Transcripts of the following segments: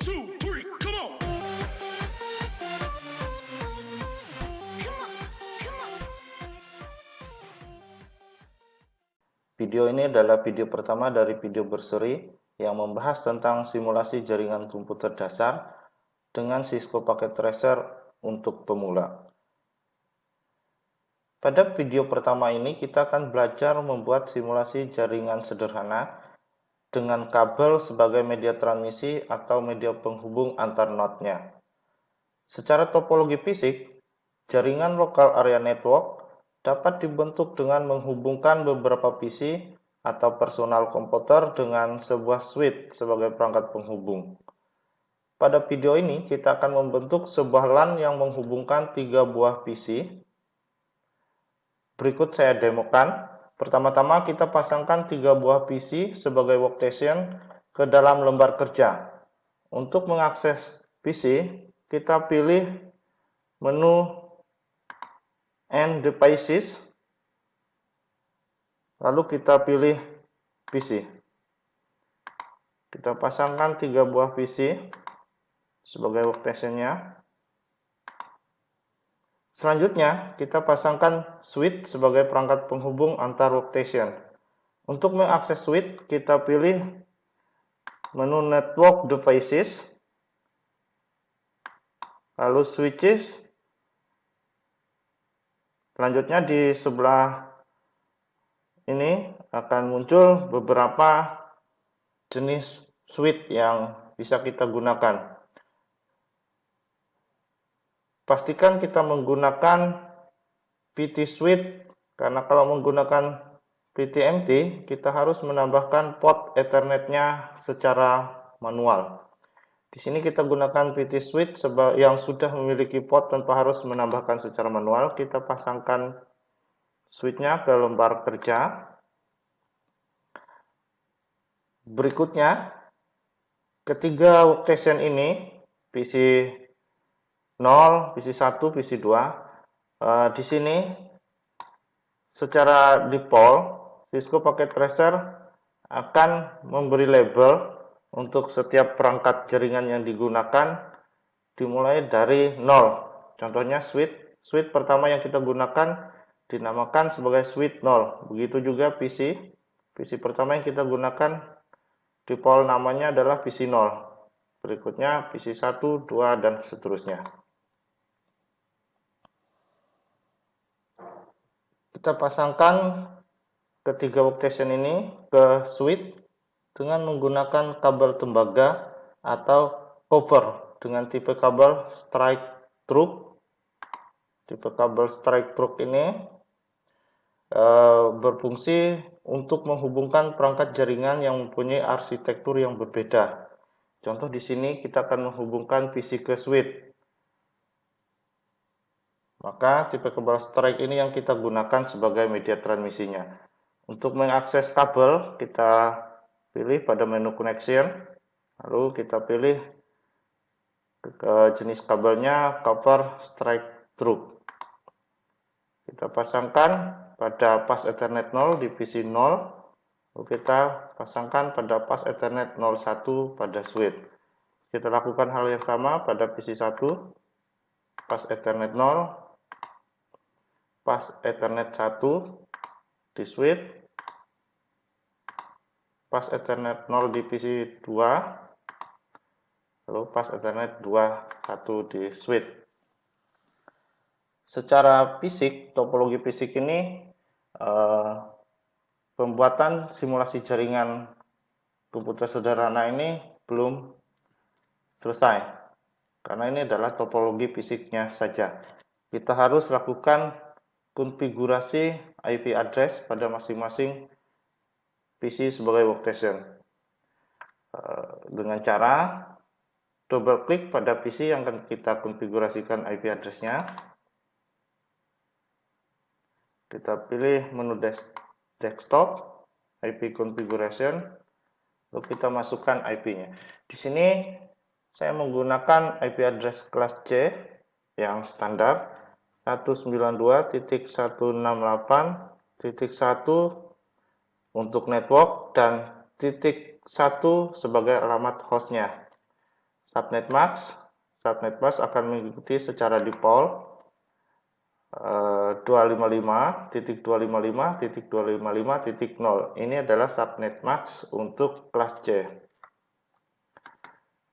2, 3, come on. Video ini adalah video pertama dari video berseri yang membahas tentang simulasi jaringan komputer dasar dengan Cisco Packet Tracer untuk pemula. Pada video pertama ini kita akan belajar membuat simulasi jaringan sederhana dengan kabel sebagai media transmisi atau media penghubung antar node-nya. Secara topologi fisik, jaringan local area network dapat dibentuk dengan menghubungkan beberapa PC atau personal komputer dengan sebuah switch sebagai perangkat penghubung. Pada video ini, kita akan membentuk sebuah LAN yang menghubungkan 3 buah PC. Berikut saya demokan. Pertama-tama kita pasangkan 3 buah PC sebagai workstation ke dalam lembar kerja. Untuk mengakses PC, kita pilih menu End Devices, lalu kita pilih PC. Kita pasangkan 3 buah PC sebagai workstation-nya. Selanjutnya, kita pasangkan switch sebagai perangkat penghubung antar workstation. Untuk mengakses switch, kita pilih menu Network Devices, lalu Switches. Selanjutnya di sebelah ini akan muncul beberapa jenis switch yang bisa kita gunakan. Pastikan kita menggunakan PT switch, karena kalau menggunakan PTMT kita harus menambahkan port Ethernet-nya secara manual. Di sini kita gunakan PT switch yang sudah memiliki port tanpa harus menambahkan secara manual. Kita pasangkan switch-nya ke lembar kerja. Berikutnya, ketiga workstation ini, PC 0, PC 1, PC 2, di sini secara default Cisco Packet Tracer akan memberi label untuk setiap perangkat jaringan yang digunakan dimulai dari 0. Contohnya switch pertama yang kita gunakan dinamakan sebagai switch 0. Begitu juga PC pertama yang kita gunakan default namanya adalah PC 0. Berikutnya PC 1, 2, dan seterusnya. Kita pasangkan ketiga workstation ini ke switch dengan menggunakan kabel tembaga atau copper dengan tipe kabel strike through. Tipe kabel strike through ini berfungsi untuk menghubungkan perangkat jaringan yang mempunyai arsitektur yang berbeda. Contoh di sini kita akan menghubungkan PC ke switch. Maka tipe kabel strike ini yang kita gunakan sebagai media transmisinya. Untuk mengakses kabel, kita pilih pada menu connection, lalu kita pilih jenis kabelnya copper strike through. Kita pasangkan pada pas Ethernet 0 di PC 0, lalu kita pasangkan pada pas Ethernet 01 pada switch. Kita lakukan hal yang sama pada PC 1, pas Ethernet 0, pas Ethernet 1 di switch, pas Ethernet 0 di PC 2, lalu pas Ethernet 1 di switch. Secara fisik, topologi fisik ini pembuatan simulasi jaringan komputer sederhana ini belum selesai, karena ini adalah topologi fisiknya saja. Kita harus lakukan konfigurasi IP address pada masing-masing PC sebagai workstation dengan cara double klik pada PC yang akan kita konfigurasikan IP address-nya. Kita pilih menu desktop, IP configuration, lalu kita masukkan IP-nya. Di sini saya menggunakan IP address kelas C yang standar 192.168.1 untuk network dan .1 sebagai alamat hostnya. subnet mask. Subnet mask akan mengikuti secara default 255.255.255.0. Ini adalah subnet mask untuk kelas C.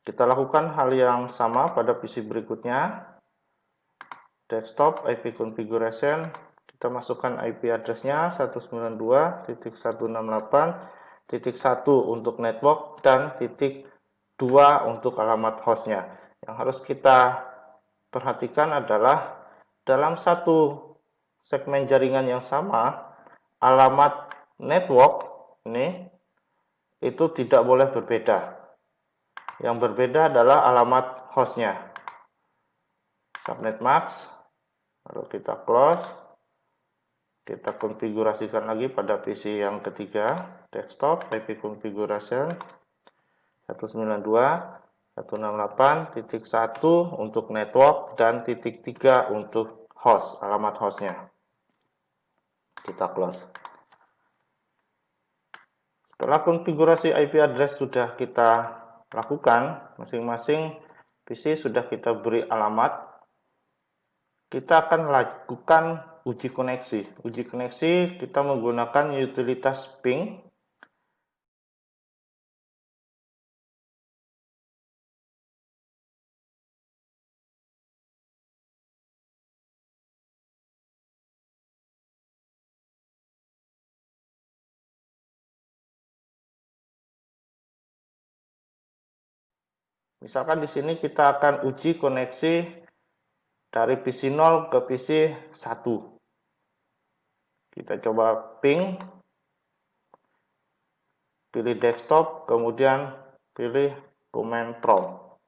Kita lakukan hal yang sama pada PC berikutnya. Desktop IP configuration, kita masukkan IP address-nya 192.168.1 untuk network dan .2 untuk alamat hostnya. Yang harus kita perhatikan adalah dalam satu segmen jaringan yang sama, alamat network ini itu tidak boleh berbeda. Yang berbeda adalah alamat hostnya. Subnet mask, lalu kita close, kita konfigurasikan lagi pada PC yang ketiga, desktop IP configuration 192.168.1 untuk network dan .3 untuk host, alamat hostnya. Kita close. Setelah konfigurasi IP address sudah kita lakukan, masing-masing PC sudah kita beri alamat, kita akan lakukan uji koneksi. Uji koneksi kita menggunakan utilitas ping. Misalkan di sini kita akan uji koneksi dari PC 0 ke PC 1. Kita coba ping, pilih desktop, kemudian pilih command prompt.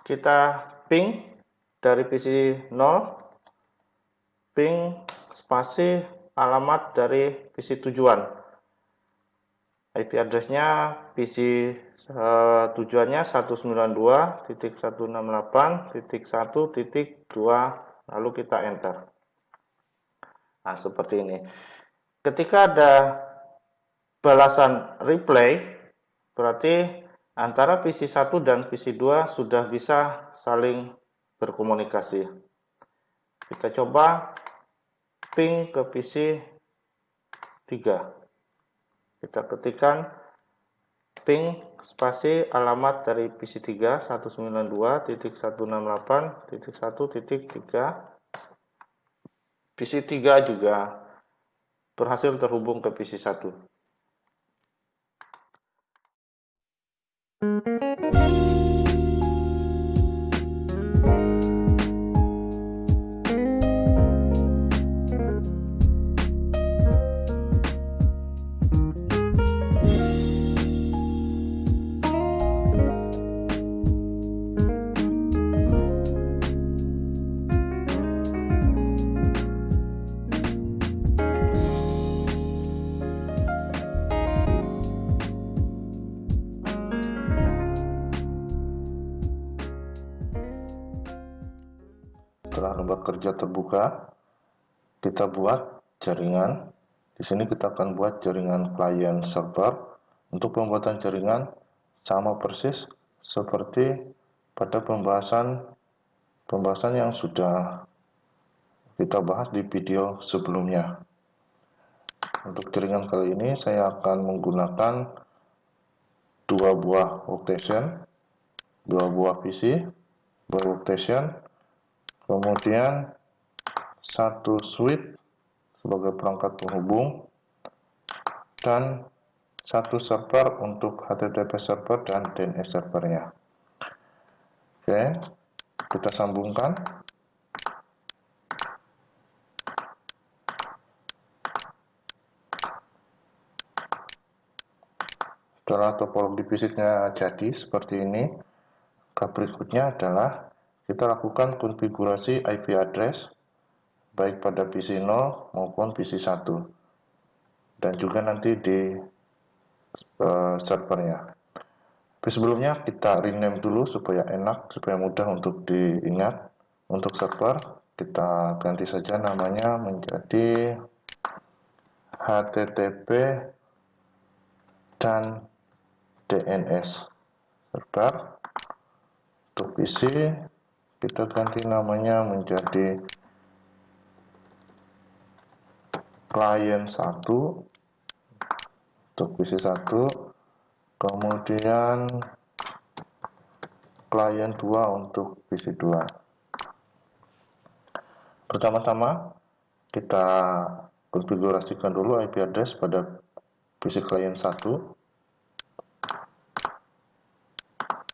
Kita ping dari PC 0, ping spasi alamat dari PC tujuan. IP address-nya PC tujuannya 192.168.1.2, lalu kita enter. Nah, seperti ini. Ketika ada balasan replay, berarti antara PC 1 dan PC 2 sudah bisa saling berkomunikasi. Kita coba ping ke PC 3. Kita ketikkan ping spasi alamat dari PC 3 192.168.1.3. PC 3 juga berhasil terhubung ke PC 1. Setelah lembar kerja terbuka, kita buat jaringan. Di sini kita akan buat jaringan client server. Untuk pembuatan jaringan sama persis seperti pada pembahasan yang sudah kita bahas di video sebelumnya. Untuk jaringan kali ini saya akan menggunakan dua buah workstation, dua buah PC, workstation, kemudian satu switch sebagai perangkat penghubung, dan satu server untuk HTTP server dan DNS servernya. Oke, kita sambungkan. Setelah topologi fisiknya jadi seperti ini, berikutnya adalah kita lakukan konfigurasi IP address baik pada PC 0 maupun PC 1 dan juga nanti di servernya. Tapi sebelumnya kita rename dulu supaya enak, supaya mudah untuk diingat. Untuk server kita ganti saja namanya menjadi HTTP dan DNS server. Untuk PC kita ganti namanya menjadi client 1 untuk PC 1, kemudian client 2 untuk PC 2. Pertama-tama kita konfigurasikan dulu IP address pada PC client 1.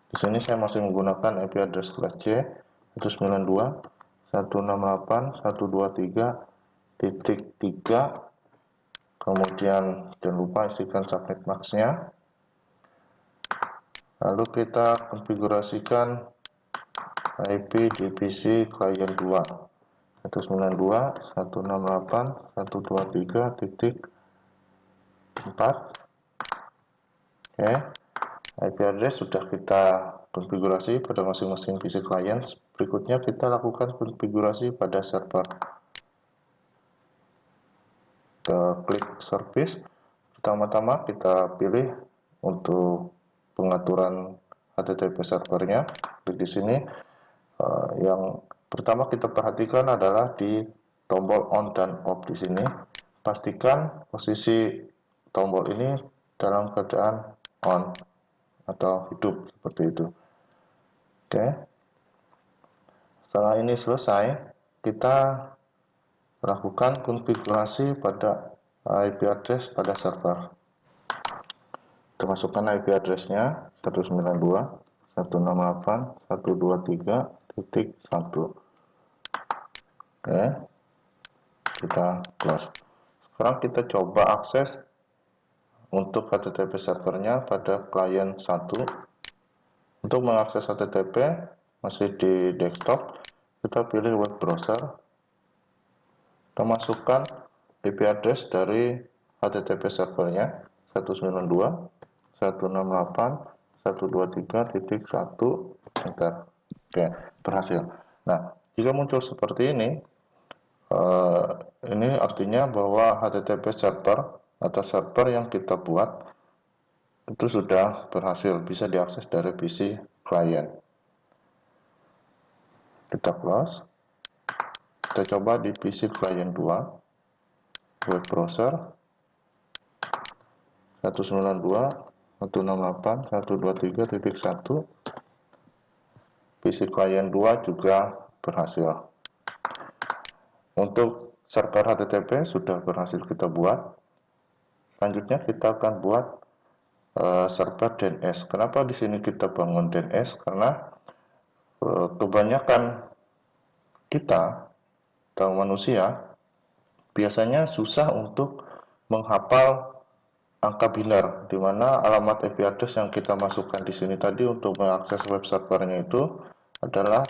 Di sini saya masih menggunakan IP address class C 192.168.123.3, kemudian jangan lupa isikan subnet max-nya. Lalu kita konfigurasikan IP di PC client 2 192.168.123.4. Oke, IP address sudah kita konfigurasi pada masing-masing PC client. Berikutnya kita lakukan konfigurasi pada server. Kita klik service. Pertama-tama kita pilih untuk pengaturan HTTP servernya. Klik di sini. Yang pertama kita perhatikan adalah di tombol on dan off di sini. Pastikan posisi tombol ini dalam keadaan on atau hidup seperti itu. Oke. Setelah ini selesai, kita lakukan konfigurasi pada IP address pada server. Kita masukkan IP address-nya 192.168.123.1. Oke. Kita close. Sekarang kita coba akses untuk HTTP servernya pada client 1. Untuk mengakses HTTP masih di desktop, kita pilih web browser. Kita masukkan IP address dari HTTP servernya 192.168.123.1. Enter. Oke, berhasil. Nah, jika muncul seperti ini artinya bahwa HTTP server atau server yang kita buat itu sudah berhasil bisa diakses dari PC client. Kita close. Kita coba di PC client 2 web browser 192.168.123.1. PC client 2 juga berhasil. Untuk server HTTP sudah berhasil kita buat. Selanjutnya kita akan buat server DNS. Kenapa di sini kita bangun DNS? Karena kebanyakan kita atau manusia biasanya susah untuk menghafal angka binar, di mana alamat IP address yang kita masukkan di sini tadi untuk mengakses web servernya itu adalah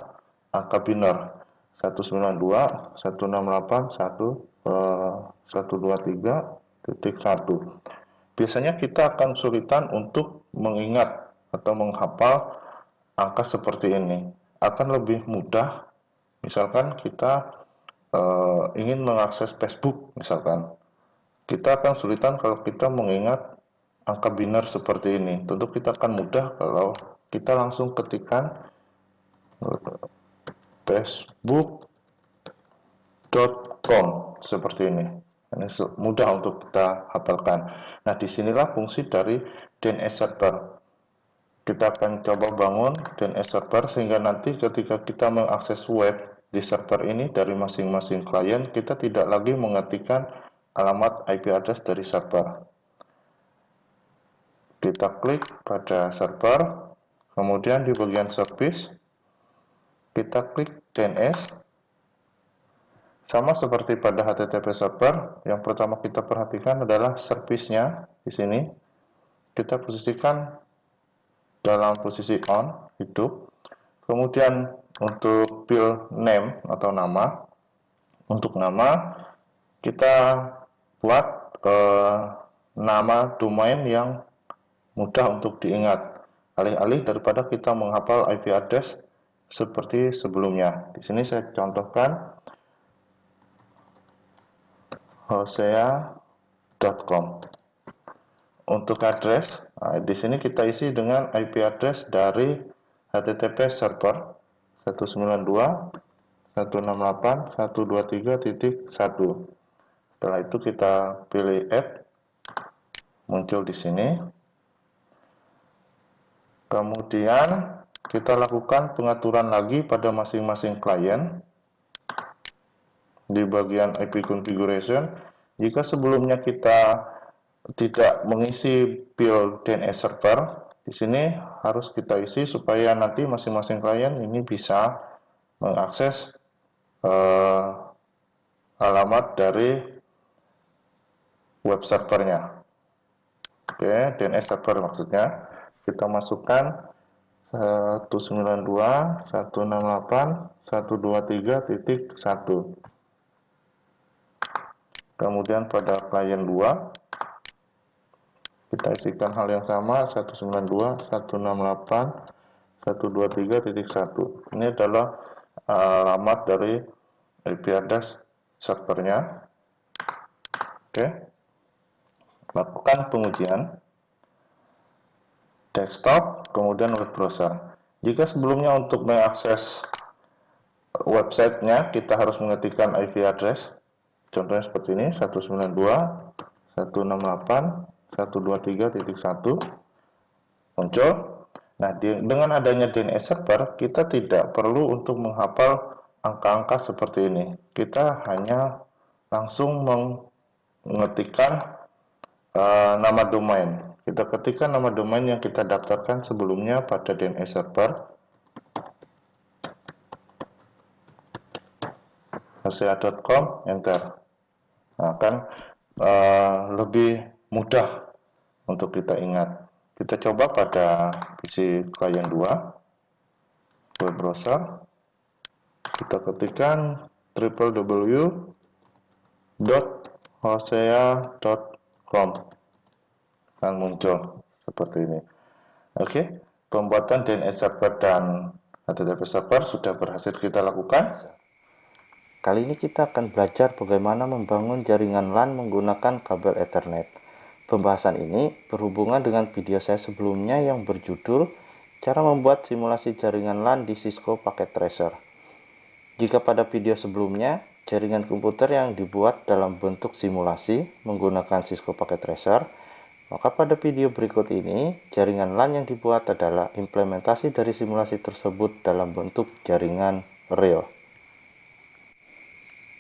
angka binar 192.168.123.1. Biasanya kita akan kesulitan untuk mengingat atau menghafal angka seperti ini. Akan lebih mudah misalkan kita ingin mengakses Facebook misalkan. Kita akan kesulitan kalau kita mengingat angka binar seperti ini. Tentu kita akan mudah kalau kita langsung ketikkan facebook.com seperti ini. Ini mudah untuk kita hafalkan. Nah, disinilah fungsi dari DNS server. Kita akan coba bangun DNS server sehingga nanti ketika kita mengakses web di server ini dari masing-masing klien, kita tidak lagi mengetikkan alamat IP address dari server. Kita klik pada server, kemudian di bagian service, kita klik DNS. Sama seperti pada HTTP server, yang pertama kita perhatikan adalah service-nya di sini. Kita posisikan dalam posisi on, hidup. Kemudian untuk field name atau nama, untuk nama kita buat nama domain yang mudah untuk diingat, alih-alih daripada kita menghafal IP address seperti sebelumnya. Di sini saya contohkan hosea.com. untuk address, nah, di sini kita isi dengan IP address dari HTTP server 192.168.123.1. Setelah itu kita pilih add, muncul di sini. Kemudian kita lakukan pengaturan lagi pada masing-masing klien di bagian IP configuration. Jika sebelumnya kita tidak mengisi build DNS server, di sini harus kita isi supaya nanti masing-masing klien ini bisa mengakses alamat dari web servernya. Oke, DNS server maksudnya. Kita masukkan 192.168.123.1. Kemudian pada klien 2 kita isikan hal yang sama, 192.168.123.1. Ini adalah alamat dari IP address servernya. Oke, lakukan pengujian desktop, kemudian web browser. Jika sebelumnya untuk mengakses websitenya kita harus mengetikkan IP address, contohnya seperti ini, 192.168.123.1 muncul. Nah, dengan adanya DNS server, kita tidak perlu untuk menghafal angka-angka seperti ini. Kita hanya langsung mengetikkan nama domain. Kita ketikkan nama domain yang kita daftarkan sebelumnya pada DNS server, hca.com, enter. Nah, kan lebih mudah untuk kita ingat. Kita coba pada PC klien 2, web browser. Kita ketikkan www.hosea.com, akan muncul seperti ini. Oke, pembuatan DNS server dan HTTP server sudah berhasil kita lakukan. Kali ini kita akan belajar bagaimana membangun jaringan LAN menggunakan kabel Ethernet. Pembahasan ini berhubungan dengan video saya sebelumnya yang berjudul Cara Membuat Simulasi Jaringan LAN di Cisco Packet Tracer. Jika pada video sebelumnya, jaringan komputer yang dibuat dalam bentuk simulasi menggunakan Cisco Packet Tracer, maka pada video berikut ini, jaringan LAN yang dibuat adalah implementasi dari simulasi tersebut dalam bentuk jaringan real.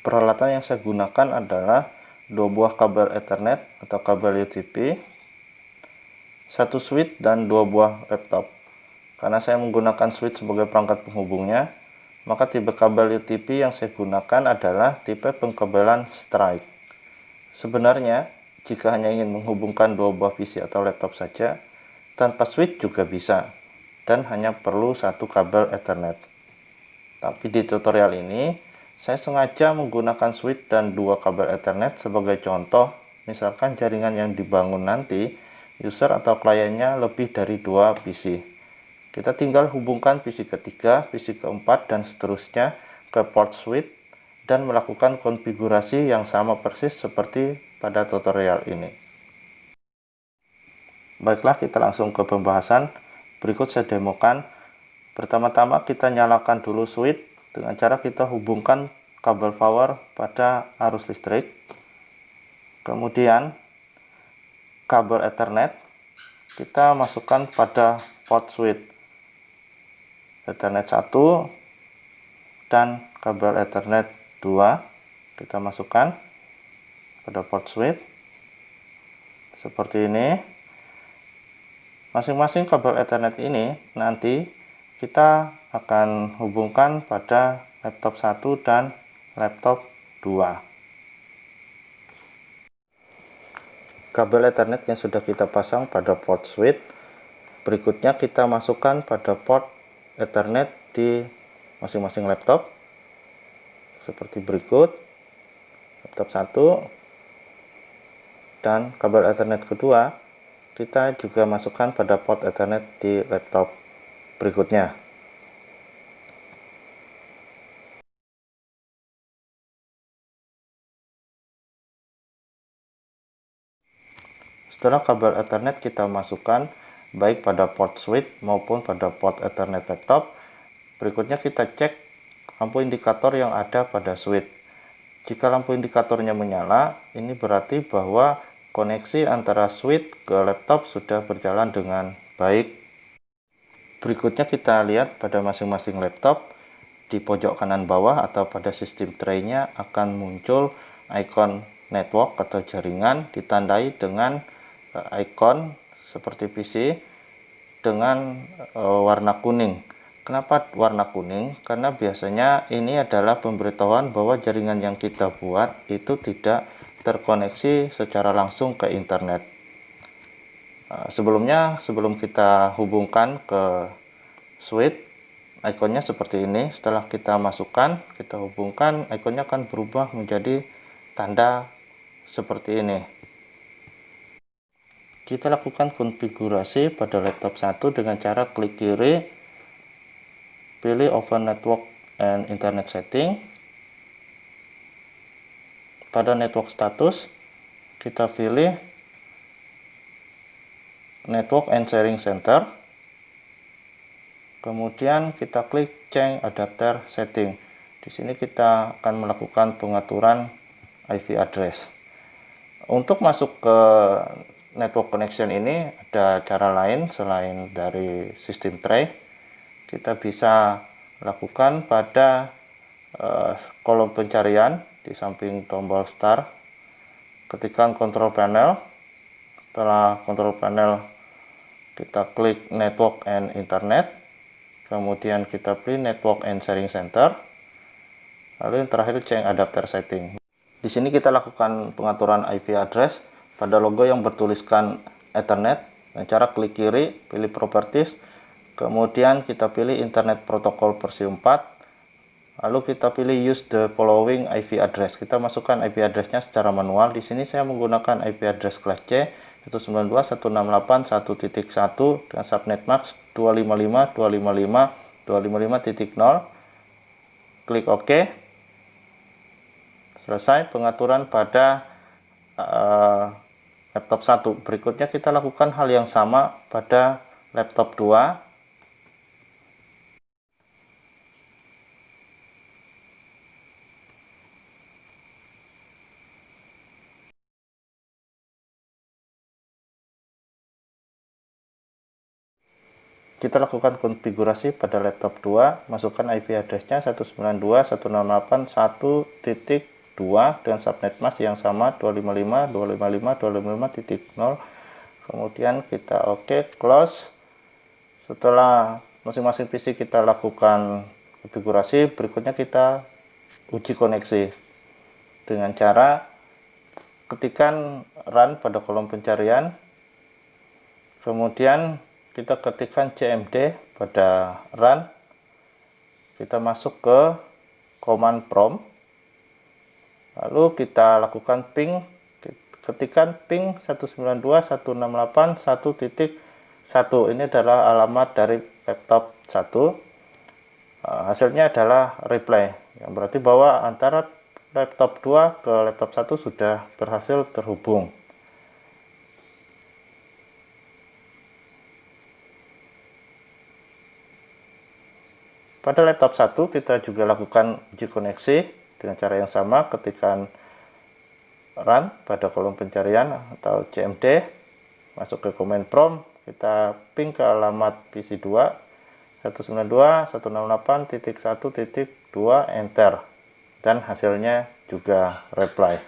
Peralatan yang saya gunakan adalah 2 buah kabel Ethernet atau kabel UTP, 1 switch, dan 2 buah laptop. Karena saya menggunakan switch sebagai perangkat penghubungnya, maka tipe kabel UTP yang saya gunakan adalah tipe pengkabelan strike. Sebenarnya, jika hanya ingin menghubungkan 2 buah PC atau laptop saja, tanpa switch juga bisa, dan hanya perlu 1 kabel Ethernet. Tapi di tutorial ini, saya sengaja menggunakan switch dan 2 kabel Ethernet sebagai contoh, misalkan jaringan yang dibangun nanti, user atau kliennya lebih dari 2 PC. Kita tinggal hubungkan PC ketiga, PC keempat, dan seterusnya ke port switch dan melakukan konfigurasi yang sama persis seperti pada tutorial ini. Baiklah, kita langsung ke pembahasan. Berikut saya demokan. Pertama-tama kita nyalakan dulu switch dengan cara kita hubungkan kabel power pada arus listrik. Kemudian kabel Ethernet kita masukkan pada port switch. Ethernet 1 dan kabel Ethernet 2 kita masukkan pada port switch seperti ini. Masing-masing kabel Ethernet ini nanti kita akan hubungkan pada laptop 1 dan laptop 2. Kabel Ethernet yang sudah kita pasang pada port switch, berikutnya kita masukkan pada port Ethernet di masing-masing laptop seperti berikut. Laptop 1 dan kabel Ethernet kedua kita juga masukkan pada port Ethernet di laptop berikutnya. Setelah kabel Ethernet kita masukkan baik pada port switch maupun pada port Ethernet laptop, berikutnya kita cek lampu indikator yang ada pada switch. Jika lampu indikatornya menyala, ini berarti bahwa koneksi antara switch ke laptop sudah berjalan dengan baik. Berikutnya kita lihat pada masing-masing laptop, di pojok kanan bawah atau pada sistem tray-nya akan muncul ikon network atau jaringan ditandai dengan ikon seperti PC dengan warna kuning. Kenapa warna kuning? Karena biasanya ini adalah pemberitahuan bahwa jaringan yang kita buat itu tidak terkoneksi secara langsung ke internet. Sebelum kita hubungkan ke switch, ikonnya seperti ini. Setelah kita masukkan, kita hubungkan, ikonnya akan berubah menjadi tanda seperti ini. Kita lakukan konfigurasi pada laptop 1 dengan cara klik kiri, pilih Open Network and Internet Setting. Pada network status, kita pilih Network and Sharing Center. Kemudian kita klik Change Adapter Setting. Di sini kita akan melakukan pengaturan IP address. Untuk masuk ke network connection ini ada cara lain selain dari sistem tray. Kita bisa lakukan pada kolom pencarian di samping tombol start. Ketikkan control panel. Setelah control panel kita klik network and internet. Kemudian kita pilih network and sharing center. Lalu yang terakhir change adapter setting. Di sini kita lakukan pengaturan IP address pada logo yang bertuliskan Ethernet. Dengan cara klik kiri, pilih properties. Kemudian kita pilih Internet Protocol versi 4. Lalu kita pilih use the following IP address. Kita masukkan IP addressnya secara manual. Di sini saya menggunakan IP address kelas C 192.168.1.1 dengan subnet max 255.255.255.0. Klik OK. Selesai pengaturan pada laptop 1. Berikutnya kita lakukan hal yang sama pada laptop 2. Kita lakukan konfigurasi pada laptop 2, masukkan IP address-nya 192.168.1.2 dengan subnet mask yang sama 255.255.255.0. Kemudian kita OK, close. Setelah masing-masing PC kita lakukan konfigurasi, berikutnya kita uji koneksi dengan cara ketikkan run pada kolom pencarian, kemudian kita ketikkan cmd pada run, kita masuk ke command prompt, lalu kita lakukan ping, ketikkan ping 192.168.1.1. ini adalah alamat dari laptop 1. Hasilnya adalah reply, yang berarti bahwa antara laptop 2 ke laptop 1 sudah berhasil terhubung. Pada laptop 1 kita juga lakukan uji koneksi dengan cara yang sama, ketikkan run pada kolom pencarian atau cmd, masuk ke command prompt, kita ping ke alamat PC 2 192.168.1.2, enter, dan hasilnya juga reply.